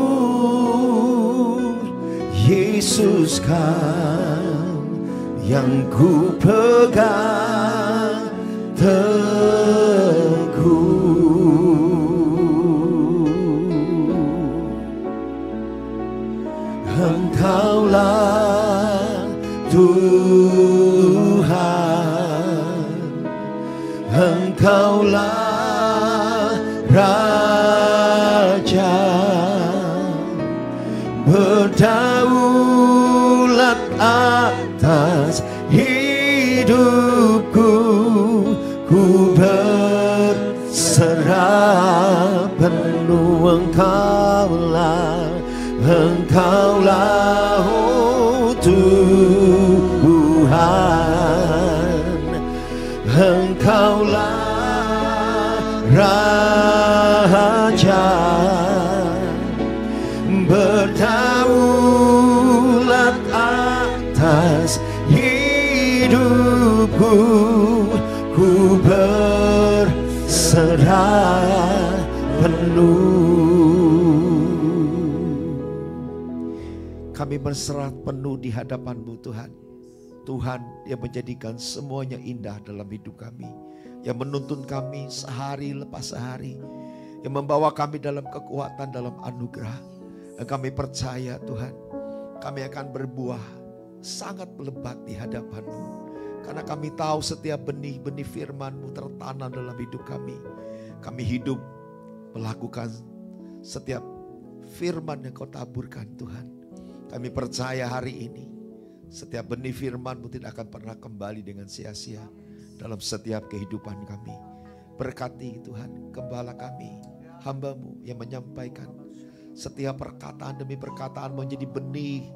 Yesus kan yang ku pegang teguh. Engkaulah Tuhan, Engkaulah Raja, berdaulat atas hidupku. Ku berserah penuh, Engkaulah oh Tuhan. Tuhan, Engkaulah Raja, berdaulat atas hidupku, ku berserah penuh. Kami berserah penuh di hadapan-Mu Tuhan. Tuhan yang menjadikan semuanya indah dalam hidup kami, yang menuntun kami sehari lepas sehari, yang membawa kami dalam kekuatan, dalam anugerah. Dan kami percaya Tuhan, kami akan berbuah sangat lebat di hadapan-Mu. Karena kami tahu setiap benih-benih firman-Mu tertanam dalam hidup kami. Kami hidup melakukan setiap firman yang Kau taburkan Tuhan. Kami percaya hari ini setiap benih firman-Mu tidak akan pernah kembali dengan sia-sia dalam setiap kehidupan kami. Berkati Tuhan gembala kami, hamba-Mu yang menyampaikan setiap perkataan demi perkataan menjadi benih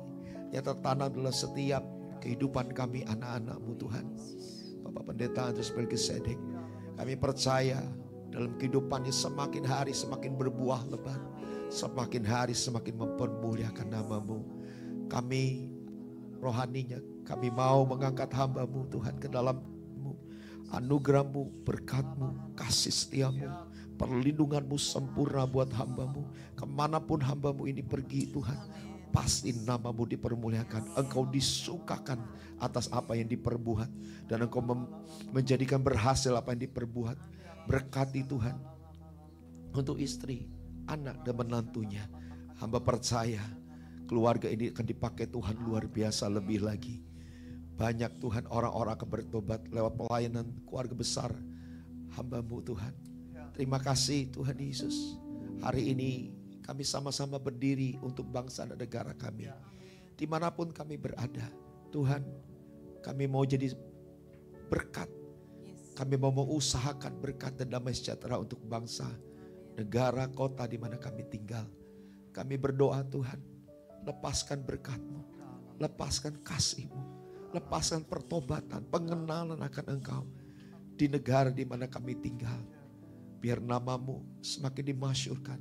yang tertanam dalam setiap kehidupan kami anak-anak-Mu Tuhan. Bapak Pendeta Andreas Melkisedek, kami percaya dalam kehidupannya semakin hari semakin berbuah lebat, semakin hari semakin mempermuliakan nama-Mu. Kami rohaninya, kami mau mengangkat hamba-Mu Tuhan ke dalam-Mu. Anugerah-Mu, berkat-Mu, kasih setia-Mu, perlindungan-Mu sempurna buat hamba-Mu. Kemanapun hamba-Mu ini pergi Tuhan, pasti nama-Mu dipermuliakan. Engkau disukakan atas apa yang diperbuat, dan Engkau menjadikan berhasil apa yang diperbuat. Berkati Tuhan untuk istri, anak dan menantunya. Hamba percaya keluarga ini akan dipakai Tuhan luar biasa lebih lagi. Banyak Tuhan orang-orang akan bertobat lewat pelayanan keluarga besar hamba-Mu Tuhan. Terima kasih Tuhan Yesus. Hari ini kami sama-sama berdiri untuk bangsa dan negara kami. Dimanapun kami berada, Tuhan, kami mau jadi berkat. Kami mau mengusahakan berkat dan damai sejahtera untuk bangsa, negara, kota di mana kami tinggal. Kami berdoa Tuhan, lepaskan berkat-Mu, lepaskan kasih-Mu, lepaskan pertobatan, pengenalan akan Engkau di negara di mana kami tinggal. Biar nama-Mu semakin dimasyurkan.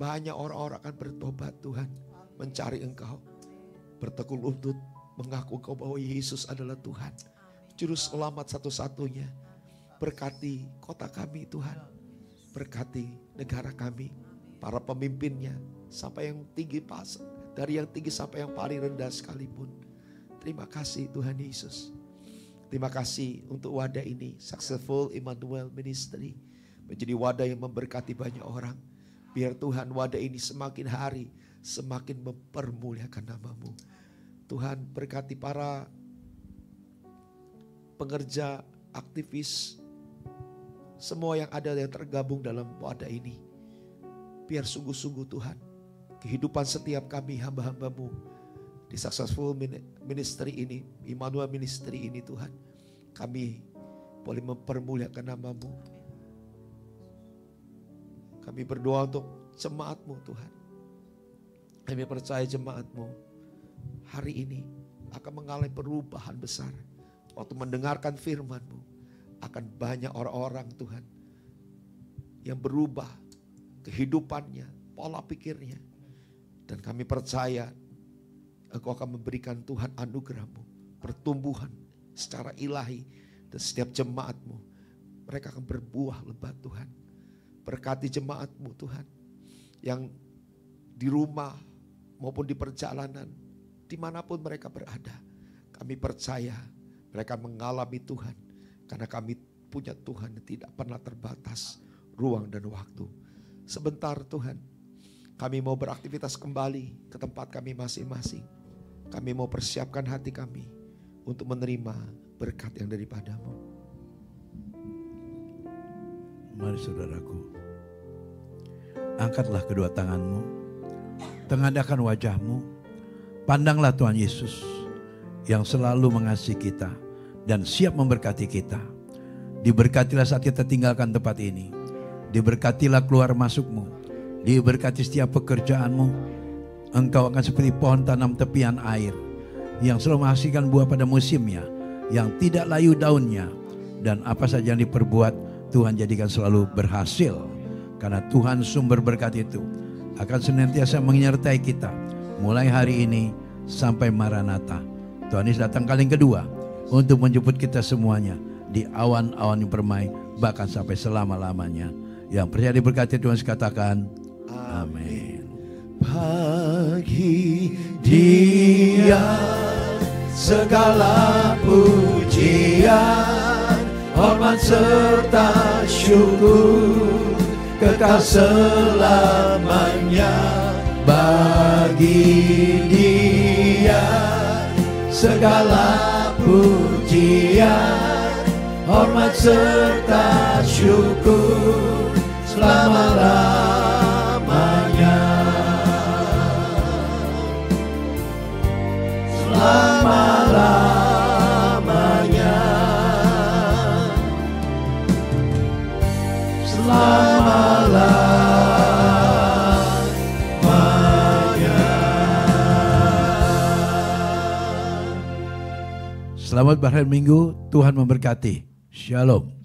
Banyak orang-orang akan bertobat Tuhan, mencari Engkau, bertekun lutut, mengaku Engkau bahwa Yesus adalah Tuhan, Juru Selamat satu-satunya. Berkati kota kami Tuhan, berkati negara kami, para pemimpinnya, sampai yang tinggi pas, dari yang tinggi sampai yang paling rendah sekalipun. Terima kasih Tuhan Yesus. Terima kasih untuk wadah ini, Successful Emmanuel Ministry, menjadi wadah yang memberkati banyak orang. Biar Tuhan wadah ini semakin hari semakin mempermuliakan nama-Mu. Tuhan berkati para pengerja, aktivis, semua yang ada yang tergabung dalam wadah ini. Biar sungguh-sungguh Tuhan, kehidupan setiap kami hamba-hamba-Mu di Successful Ministry ini, Emmanuel Ministry ini Tuhan, kami boleh mempermuliakan nama-Mu. Kami berdoa untuk jemaat-Mu Tuhan. Kami percaya jemaat-Mu hari ini akan mengalami perubahan besar. Waktu mendengarkan firman-Mu, akan banyak orang-orang Tuhan yang berubah kehidupannya, pola pikirnya. Dan kami percaya Engkau akan memberikan Tuhan anugerah-Mu, pertumbuhan secara ilahi. Dan setiap jemaat-Mu, mereka akan berbuah lebat Tuhan. Berkati jemaat-Mu Tuhan, yang di rumah maupun di perjalanan, dimanapun mereka berada. Kami percaya mereka mengalami Tuhan, karena kami punya Tuhan yang tidak pernah terbatas ruang dan waktu. Sebentar Tuhan, kami mau beraktivitas kembali ke tempat kami masing-masing. Kami mau persiapkan hati kami untuk menerima berkat yang daripada-Mu. Mari saudaraku, angkatlah kedua tanganmu, tengadahkan wajahmu, pandanglah Tuhan Yesus yang selalu mengasihi kita dan siap memberkati kita. Diberkatilah saat kita tinggalkan tempat ini. Diberkatilah keluar masukmu. Diberkati setiap pekerjaanmu. Engkau akan seperti pohon tanam tepian air yang selalu menghasilkan buah pada musimnya, yang tidak layu daunnya, dan apa saja yang diperbuat Tuhan jadikan selalu berhasil. Karena Tuhan sumber berkat itu akan senantiasa menyertai kita mulai hari ini sampai Maranatha. Tuhan Yesus datang kali yang kedua untuk menjemput kita semuanya di awan-awan yang permai, bahkan sampai selama-lamanya. Yang percaya diberkati Tuhan katakan amin. Bagi Dia segala pujian, hormat serta syukur kekal selamanya. Bagi Dia segala pujian, hormat serta syukur selama-lamanya. Selama-lamanya. Selama-lamanya. Selamat berhari Minggu, Tuhan memberkati. Shalom.